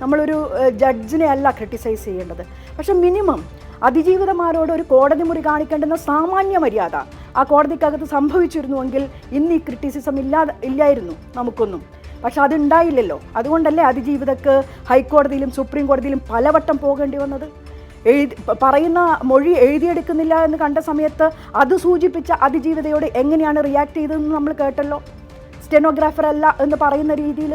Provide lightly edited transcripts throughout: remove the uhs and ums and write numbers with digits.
നമ്മളൊരു ജഡ്ജിനെ അല്ല ക്രിട്ടിസൈസ് ചെയ്യേണ്ടത്. പക്ഷെ മിനിമം അതിജീവിതമാരോട് ഒരു കോടതി മുറി കാണിക്കേണ്ടുന്ന സാമാന്യ മര്യാദ ആ കോടതിക്കകത്ത് സംഭവിച്ചിരുന്നുവെങ്കിൽ ഇന്ന് ഈ ക്രിറ്റിസിസം ഇല്ലായിരുന്നു നമുക്കൊന്നും. പക്ഷെ അതുണ്ടായില്ലല്ലോ. അതുകൊണ്ടല്ലേ അതിജീവിതക്ക് ഹൈക്കോടതിയിലും സുപ്രീം കോടതിയിലും പലവട്ടം പോകേണ്ടി വന്നത്. പറയുന്ന മൊഴി എഴുതിയെടുക്കുന്നില്ല എന്ന് കണ്ട സമയത്ത് അത് സൂചിപ്പിച്ച അതിജീവിതയോട് എങ്ങനെയാണ് റിയാക്ട് ചെയ്തതെന്ന് നമ്മൾ കേട്ടല്ലോ. സ്റ്റെനോഗ്രാഫർ അല്ല എന്ന് പറയുന്ന രീതിയിൽ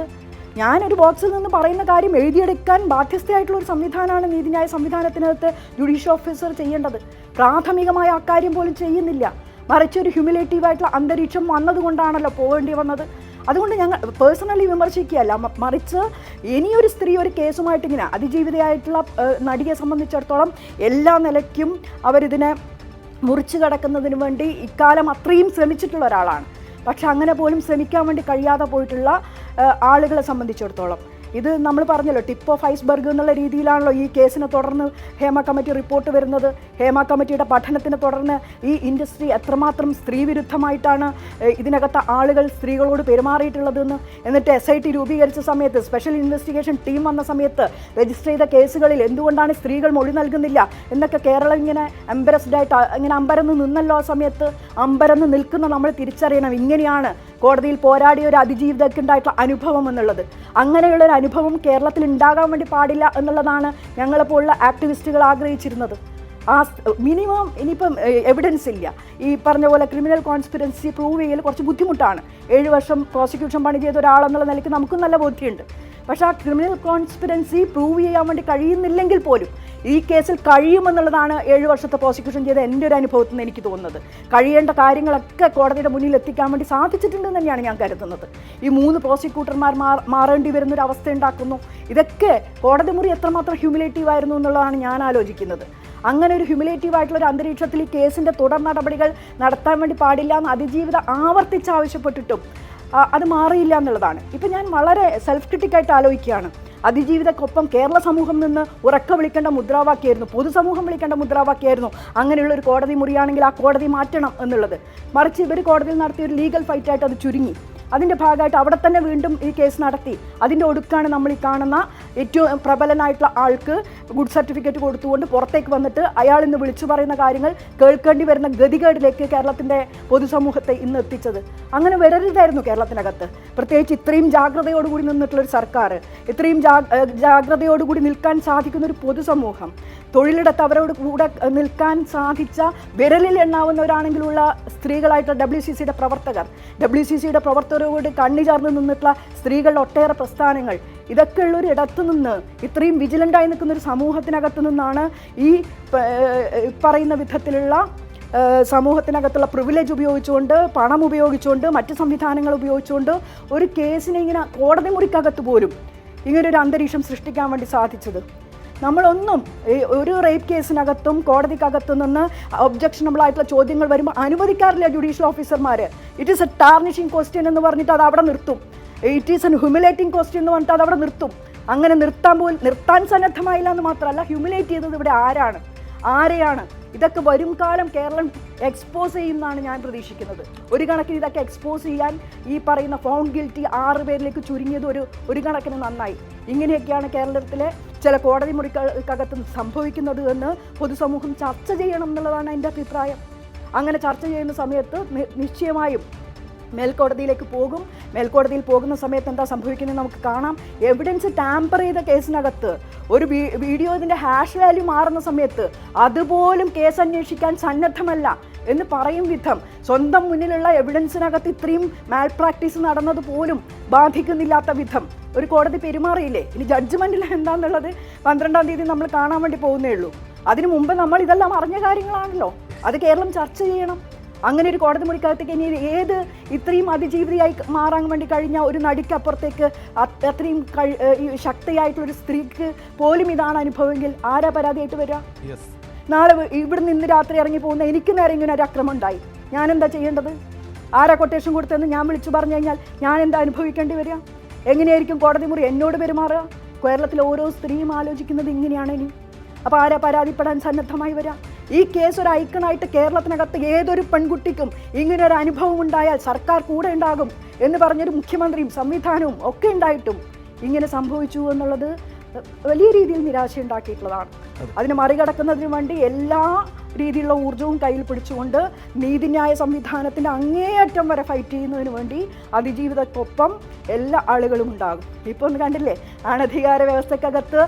ഞാനൊരു ബോക്സിൽ നിന്ന് പറയുന്ന കാര്യം എഴുതിയെടുക്കാൻ ബാധ്യസ്ഥയായിട്ടുള്ള ഒരു സംവിധാനമാണ് നീതിന്യായ സംവിധാനത്തിനകത്ത് ജുഡീഷ്യൽ ഓഫീസർ ചെയ്യേണ്ടത്. പ്രാഥമികമായ ആ കാര്യം പോലും ചെയ്യുന്നില്ല. മറിച്ച് ഒരു ഹ്യൂമിലേറ്റീവായിട്ടുള്ള അന്തരീക്ഷം വന്നതുകൊണ്ടാണല്ലോ പോകേണ്ടി വന്നത്. അതുകൊണ്ട് ഞങ്ങൾ പേഴ്സണലി വിമർശിക്കുകയല്ല, മറിച്ച് ഇനിയൊരു സ്ത്രീ ഒരു കേസുമായിട്ട് ഇങ്ങനെ അതിജീവിതയായിട്ടുള്ള നടിയെ സംബന്ധിച്ചിടത്തോളം എല്ലാ നിലയ്ക്കും അവരിതിനെ മുറിച്ചു കടക്കുന്നതിന് വേണ്ടി ഇക്കാലം അത്രയും ശ്രമിച്ചിട്ടുള്ള ഒരാളാണ്. പക്ഷെ അങ്ങനെ പോലും ശ്രമിക്കാൻ വേണ്ടി കഴിയാതെ പോയിട്ടുള്ള ആളുകളെ സംബന്ധിച്ചിടത്തോളം ഇത് നമ്മൾ പറഞ്ഞല്ലോ, ടിപ്പ് ഓഫ് ഐസ്ബർഗ് എന്നുള്ള രീതിയിലാണല്ലോ ഈ കേസിനെ തുടർന്ന് ഹേമ കമ്മിറ്റി റിപ്പോർട്ട് വരുന്നത്. ഹേമ കമ്മിറ്റിയുടെ പഠനത്തിനെ തുടർന്ന് ഈ ഇൻഡസ്ട്രി എത്രമാത്രം സ്ത്രീവിരുദ്ധമായിട്ടാണ് ഇതിനകത്ത് ആളുകൾ സ്ത്രീകളോട് പെരുമാറിയിട്ടുള്ളതെന്ന്. എന്നിട്ട് SIT രൂപീകരിച്ച സമയത്ത്, സ്പെഷ്യൽ ഇൻവെസ്റ്റിഗേഷൻ ടീം വന്ന സമയത്ത് രജിസ്റ്റർ ചെയ്ത കേസുകളിൽ എന്തുകൊണ്ടാണ് സ്ത്രീകൾ മൊഴി നൽകുന്നില്ല എന്നൊക്കെ കേരളം ഇങ്ങനെ എംബരസ്ഡായിട്ട് ഇങ്ങനെ അമ്പരന്ന് നിന്നല്ലോ. ആ സമയത്ത് അമ്പരന്ന് നിൽക്കുന്ന നമ്മൾ തിരിച്ചറിയണം, ഇങ്ങനെയാണ് കോടതിയിൽ പോരാടിയ ഒരു അതിജീവിതക്കുണ്ടായിട്ടുള്ള അനുഭവം എന്നുള്ളത്. അങ്ങനെയുള്ളൊരു അനുഭവം കേരളത്തിൽ ഉണ്ടാകാൻ വേണ്ടി പാടില്ല എന്നുള്ളതാണ് ഞങ്ങളെപ്പോലുള്ള ആക്ടിവിസ്റ്റുകൾ ആഗ്രഹിച്ചിരുന്നത്. ആ മിനിമം ഇനിയിപ്പം എവിഡൻസ് ഇല്ല. ഈ പറഞ്ഞ പോലെ ക്രിമിനൽ കോൺസ്പിറൻസി പ്രൂവ് ചെയ്യൽ കുറച്ച് ബുദ്ധിമുട്ടാണ്. 7 വർഷം പ്രോസിക്യൂഷൻ പണി ചെയ്ത ഒരാളെന്നുള്ള നിലയ്ക്ക് നമുക്കും നല്ല ബോധ്യമുണ്ട്. പക്ഷേ ആ ക്രിമിനൽ കോൺസ്പിറൻസി പ്രൂവ് ചെയ്യാൻ വേണ്ടി കഴിയുന്നില്ലെങ്കിൽ പോലും ഈ കേസിൽ കഴിയുമെന്നുള്ളതാണ് 7 വർഷത്തെ പ്രോസിക്യൂഷൻ ചെയ്ത എൻ്റെ ഒരു അനുഭവത്തിൽ നിന്ന് എനിക്ക് തോന്നുന്നത്. കഴിയേണ്ട കാര്യങ്ങളൊക്കെ കോടതിയുടെ മുന്നിൽ എത്തിക്കാൻ വേണ്ടി സാധിച്ചിട്ടുണ്ടെന്ന് തന്നെയാണ് ഞാൻ കരുതുന്നത്. ഈ 3 പ്രോസിക്യൂട്ടർമാർ മാറേണ്ടി വരുന്നൊരു അവസ്ഥ ഉണ്ടാക്കുന്നു. ഇതൊക്കെ കോടതി മുറി എത്രമാത്രം ഹ്യൂമിലേറ്റീവ് ആയിരുന്നു എന്നുള്ളതാണ് ഞാൻ ആലോചിക്കുന്നത്. അങ്ങനെ ഒരു ഹ്യൂമിലേറ്റീവ് ആയിട്ടുള്ളൊരു അന്തരീക്ഷത്തിൽ ഈ കേസിൻ്റെ തുടർ നടപടികൾ നടത്താൻ വേണ്ടി പാടില്ല എന്ന് അതിജീവിത ആവർത്തിച്ച് ആവശ്യപ്പെട്ടിട്ടും അത് മാറിയില്ല എന്നുള്ളതാണ്. ഇപ്പം ഞാൻ വളരെ സെൽഫ് ക്രിട്ടിക്കായിട്ട് ആലോചിക്കുകയാണ്. അതിജീവിതക്കൊപ്പം കേരള സമൂഹം നിന്ന് ഉറക്ക വിളിക്കേണ്ട മുദ്രാവാക്യമായിരുന്നു, പൊതുസമൂഹം വിളിക്കേണ്ട മുദ്രാവാക്യമായിരുന്നു അങ്ങനെയുള്ളൊരു കോടതി മുറിയാണെങ്കിൽ ആ കോടതി മാറ്റണം എന്നുള്ളത്. മറിച്ച് ഇവർ കോടതിയിൽ നടത്തിയ ഒരു ലീഗൽ ഫൈറ്റായിട്ട് അത് ചുരുങ്ങി. അതിൻ്റെ ഭാഗമായിട്ട് അവിടെ തന്നെ വീണ്ടും ഈ കേസ് നടത്തി. അതിൻ്റെ ഒടുക്കാണ് നമ്മൾ ഈ കാണുന്ന ഏറ്റവും പ്രബലനായിട്ടുള്ള ആൾക്ക് ഗുഡ് സർട്ടിഫിക്കറ്റ് കൊടുത്തുകൊണ്ട് പുറത്തേക്ക് വന്നിട്ട് അയാൾ ഇന്ന് വിളിച്ചു പറയുന്ന കാര്യങ്ങൾ കേൾക്കേണ്ടി വരുന്ന ഗതികേടിലേക്ക് കേരളത്തിൻ്റെ പൊതുസമൂഹത്തെ ഇന്ന് എത്തിച്ചത്. അങ്ങനെ വരരുതായിരുന്നു കേരളത്തിനകത്ത്. പ്രത്യേകിച്ച് ഇത്രയും ജാഗ്രതയോടുകൂടി നിന്നിട്ടുള്ളൊരു സർക്കാർ, ഇത്രയും ജാഗ്രതയോടുകൂടി നിൽക്കാൻ സാധിക്കുന്ന ഒരു പൊതുസമൂഹം, തൊഴിലിടത്ത് അവരോട് കൂടെ നിൽക്കാൻ സാധിച്ച വിരലിൽ എണ്ണാവുന്നവരാണെങ്കിലുള്ള സ്ത്രീകളായിട്ടുള്ള WCCയുടെ പ്രവർത്തകർ, WCCയുടെ പ്രവർത്തകരോട് കണ്ണി ചേർന്ന് നിന്നിട്ടുള്ള സ്ത്രീകളുടെ ഒട്ടേറെ പ്രസ്ഥാനങ്ങൾ, ഇതൊക്കെ ഉള്ളൊരു ഇടത്തു നിന്ന് ഇത്രയും വിജിലൻ്റായി നിൽക്കുന്നൊരു സമൂഹത്തിനകത്ത് നിന്നാണ് ഈ പറയുന്ന വിധത്തിലുള്ള സമൂഹത്തിനകത്തുള്ള പ്രിവിലേജ് ഉപയോഗിച്ചുകൊണ്ട്, പണം ഉപയോഗിച്ചുകൊണ്ട്, മറ്റ് സംവിധാനങ്ങൾ ഉപയോഗിച്ചുകൊണ്ട് ഒരു കേസിനെ ഇങ്ങനെ കോടതി മുറിക്കകത്ത് പോലും ഇങ്ങനൊരു അന്തരീക്ഷം സൃഷ്ടിക്കാൻ വേണ്ടി സാധിച്ചത്. നമ്മളൊന്നും ഒരു റേപ്പ് കേസിനകത്തും കോടതിക്കകത്തു നിന്ന് ഒബ്ജക്ഷനബിൾ ആയിട്ടുള്ള ചോദ്യങ്ങൾ വരുമ്പോൾ അനുവദിക്കാറില്ല ജുഡീഷ്യൽ ഓഫീസർമാർ. It is A tarnishing question എന്ന് പറഞ്ഞിട്ട് അത് അവിടെ നിർത്തും. ഇറ്റ് ഈസ് എൻ ഹ്യൂമിലേറ്റിംഗ് ക്വസ്റ്റ്യൻ എന്ന് പറഞ്ഞിട്ട് അത് അവിടെ നിർത്തും. അങ്ങനെ നിർത്താൻ സന്നദ്ധമായില്ല എന്ന് മാത്രമല്ല, ഹ്യൂമിലേറ്റ് ചെയ്തത് ഇവിടെ ആരെയാണ്? ഇതൊക്കെ വരും കാലം കേരളം എക്സ്പോസ് ചെയ്യുമെന്നാണ് ഞാൻ പ്രതീക്ഷിക്കുന്നത്. ഒരു കണക്കിന് ഇതൊക്കെ എക്സ്പോസ് ചെയ്യാൻ ഈ പറയുന്ന ഫൗണ്ട് ഗിൽറ്റി 6 പേരിലേക്ക് ചുരുങ്ങിയത് ഒരു കണക്കിന് നന്നായി. ഇങ്ങനെയൊക്കെയാണ് കേരളത്തിലെ ചില കോടതി മുറിക്കകത്ത് സംഭവിക്കുന്നത് എന്ന് പൊതുസമൂഹം ചർച്ച ചെയ്യണം എന്നുള്ളതാണ് എൻ്റെ അഭിപ്രായം. അങ്ങനെ ചർച്ച ചെയ്യുന്ന സമയത്ത് നിശ്ചയമായും മേൽക്കോടതിയിലേക്ക് പോകും. മേൽക്കോടതിയിൽ പോകുന്ന സമയത്ത് എന്താ സംഭവിക്കുന്നത് നമുക്ക് കാണാം. എവിഡൻസ് ടാമ്പർ ചെയ്ത കേസിനകത്ത് ഒരു വീഡിയോ ഇതിൻ്റെ ഹാഷ് വാല്യൂ മാറുന്ന സമയത്ത് അതുപോലും കേസ് അന്വേഷിക്കാൻ സന്നദ്ധമല്ല എന്ന് പറയും വിധം സ്വന്തം മുന്നിലുള്ള എവിഡൻസിനകത്ത് ഇത്രയും മാൽ പ്രാക്ടീസ് നടന്നത് പോലും ബാധിക്കുന്നില്ലാത്ത വിധം ഒരു കോടതി പെരുമാറിയില്ലേ. ഇനി ജഡ്ജ്മെൻറ്റിൽ എന്താണെന്നുള്ളത് 12-ാം തീയതി നമ്മൾ കാണാൻ വേണ്ടി പോകുന്നേ ഉള്ളൂ. അതിനു മുമ്പ് നമ്മൾ ഇതെല്ലാം അറിഞ്ഞ കാര്യങ്ങളാണല്ലോ. അത് കേരളം ചർച്ച ചെയ്യണം. അങ്ങനെ ഒരു കോടതി മുറിക്കകത്തേക്ക് ഇനി ഏത് ഇത്രയും അതിജീവിതയായി മാറാൻ വേണ്ടി കഴിഞ്ഞ ഒരു നടിക്കപ്പുറത്തേക്ക് അത്രയും ശക്തിയായിട്ടുള്ളൊരു സ്ത്രീക്ക് പോലും ഇതാണ് അനുഭവമെങ്കിൽ ആരാ പരാതിയായിട്ട് വരിക? നാളെ ഇവിടെ നിന്ന് രാത്രി ഇറങ്ങി പോകുന്ന എനിക്ക് നേരെ ഇങ്ങനെ ഒരു അക്രമം ഉണ്ടായി, ഞാൻ എന്താ ചെയ്യേണ്ടത്? ആരാ കൊട്ടേഷൻ കൊടുത്തതെന്ന് ഞാൻ വിളിച്ചു പറഞ്ഞു കഴിഞ്ഞാൽ ഞാൻ എന്താ അനുഭവിക്കേണ്ടി വരിക? എങ്ങനെയായിരിക്കും കോടതി മുറി എന്നോട് പെരുമാറുക? കേരളത്തിലെ ഓരോ സ്ത്രീയും ആലോചിക്കുന്നത് ഇങ്ങനെയാണ്. ഇനി അപ്പോൾ ആരാ പരാതിപ്പെടാൻ സന്നദ്ധമായി വരിക? ഈ കേസ് ഒരു ഐക്കണായിട്ട് കേരളത്തിനകത്ത് ഏതൊരു പെൺകുട്ടിക്കും ഇങ്ങനൊരു അനുഭവം ഉണ്ടായാൽ സർക്കാർ കൂടെ ഉണ്ടാകും എന്ന് പറഞ്ഞൊരു മുഖ്യമന്ത്രിയും സംവിധാനവും ഒക്കെ ഉണ്ടായിട്ടും ഇങ്ങനെ സംഭവിച്ചു എന്നുള്ളത് വലിയ രീതിയിൽ നിരാശയുണ്ടാക്കിയിട്ടുള്ളതാണ്. അതിനെ മറികടക്കുന്നതിന് വേണ്ടി എല്ലാ രീതിയിലുള്ള ഊർജ്ജവും കയ്യിൽ പിടിച്ചുകൊണ്ട് നീതിന്യായ സംവിധാനത്തിൻ്റെ അങ്ങേയറ്റം വരെ ഫൈറ്റ് ചെയ്യുന്നതിന് വേണ്ടി അതിജീവിതക്കൊപ്പം എല്ലാ ആളുകളും ഉണ്ടാകും. ഇപ്പോൾ ഒന്ന് കണ്ടില്ലേ, അനധികാര വ്യവസ്ഥക്കകത്ത്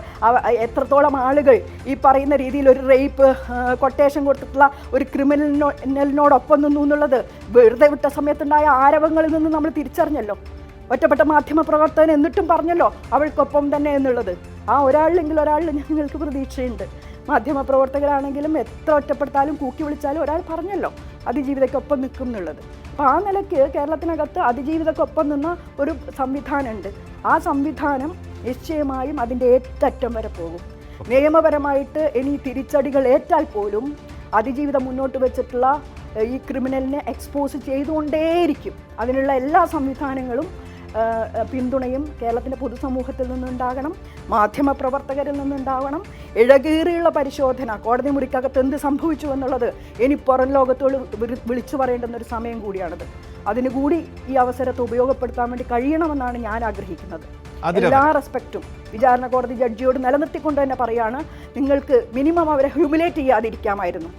എത്രത്തോളം ആളുകൾ ഈ പറയുന്ന രീതിയിൽ ഒരു റേപ്പ് കൊട്ടേഷൻ കൊടുത്തിട്ടുള്ള ഒരു ക്രിമിനലിനോടൊപ്പം നിന്നു എന്നുള്ളത് വെറുതെ വിട്ട സമയത്തുണ്ടായ ആരവങ്ങളിൽ നിന്ന് നമ്മൾ തിരിച്ചറിഞ്ഞല്ലോ. ഒറ്റപ്പെട്ട മാധ്യമ പ്രവർത്തകൻ എന്നിട്ടും പറഞ്ഞല്ലോ അവൾക്കൊപ്പം തന്നെ എന്നുള്ളത്. ആ ഒരാളിലെങ്കിലും ഒരാളിൽ ഞങ്ങൾക്ക് പ്രതീക്ഷയുണ്ട്. മാധ്യമപ്രവർത്തകരാണെങ്കിലും എത്ര ഒറ്റപ്പെടുത്താലും കൂക്കി വിളിച്ചാലും ഒരാൾ പറഞ്ഞല്ലോ അതിജീവിതക്കൊപ്പം നിൽക്കും എന്നുള്ളത്. അപ്പോൾ ആ നിലയ്ക്ക് കേരളത്തിനകത്ത് അതിജീവിതക്കൊപ്പം നിന്ന ഒരു സംവിധാനമുണ്ട്. ആ സംവിധാനം നിശ്ചയമായും അതിൻ്റെ ഏറ്ററ്റം വരെ പോകും. നിയമപരമായിട്ട് ഇനി തിരിച്ചടികൾ ഏറ്റാൽ പോലും അതിജീവിതം മുന്നോട്ട് വെച്ചിട്ടുള്ള ഈ ക്രിമിനലിനെ എക്സ്പോസ് ചെയ്തുകൊണ്ടേയിരിക്കും. അതിനുള്ള എല്ലാ സംവിധാനങ്ങളും പിന്തുണയും കേരളത്തിൻ്റെ പൊതുസമൂഹത്തിൽ നിന്നുണ്ടാകണം, മാധ്യമപ്രവർത്തകരിൽ നിന്നുണ്ടാവണം. ഇഴകീറിയുള്ള പരിശോധന, കോടതി മുറിക്കകത്ത് എന്ത് സംഭവിച്ചു എന്നുള്ളത് ഇനി പുറം ലോകത്തോട് വിളിച്ചു പറയേണ്ടുന്ന ഒരു സമയം കൂടിയാണിത്. അതിനുകൂടി ഈ അവസരത്തെ ഉപയോഗപ്പെടുത്താൻ വേണ്ടി കഴിയണമെന്നാണ് ഞാൻ ആഗ്രഹിക്കുന്നത്. എല്ലാ റെസ്പെക്റ്റും വിചാരണ കോടതി ജഡ്ജിയോട് നിലനിർത്തിക്കൊണ്ട് തന്നെ പറയാണ്, നിങ്ങൾക്ക് മിനിമം അവരെ ഹ്യൂമിലേറ്റ് ചെയ്യാതിരിക്കാമായിരുന്നു.